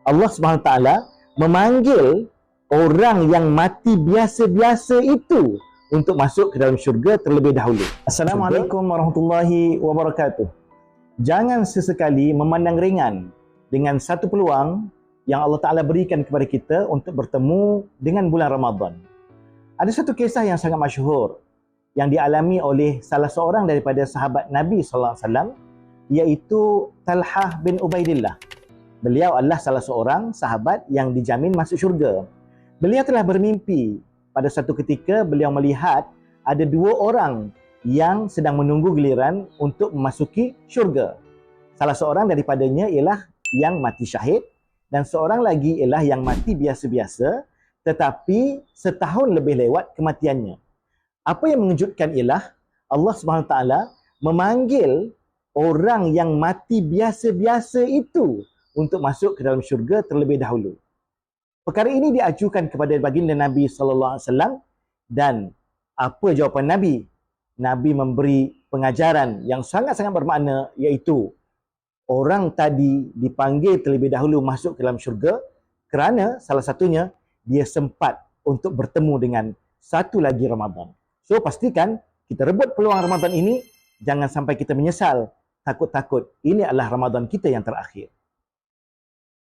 Allah Subhanahu Taala memanggil orang yang mati biasa-biasa itu untuk masuk ke dalam syurga terlebih dahulu. Assalamualaikum warahmatullahi wabarakatuh. Jangan sesekali memandang ringan dengan satu peluang yang Allah Ta'ala berikan kepada kita untuk bertemu dengan bulan Ramadan. Ada satu kisah yang sangat masyhur yang dialami oleh salah seorang daripada sahabat Nabi SAW, iaitu Talhah bin Ubaidillah. Beliau adalah salah seorang sahabat yang dijamin masuk syurga. Beliau telah bermimpi pada satu ketika beliau melihat ada dua orang yang sedang menunggu giliran untuk memasuki syurga. Salah seorang daripadanya ialah yang mati syahid dan seorang lagi ialah yang mati biasa-biasa tetapi setahun lebih lewat kematiannya. Apa yang mengejutkan ialah Allah SWT memanggil orang yang mati biasa-biasa itu untuk masuk ke dalam syurga terlebih dahulu. Perkara ini diajukan kepada baginda Nabi SAW dan apa jawapan Nabi? Nabi memberi pengajaran yang sangat-sangat bermakna, iaitu orang tadi dipanggil terlebih dahulu masuk ke dalam syurga kerana salah satunya dia sempat untuk bertemu dengan satu lagi Ramadan. So pastikan kita rebut peluang Ramadan ini, jangan sampai kita menyesal. Takut-takut ini adalah Ramadan kita yang terakhir.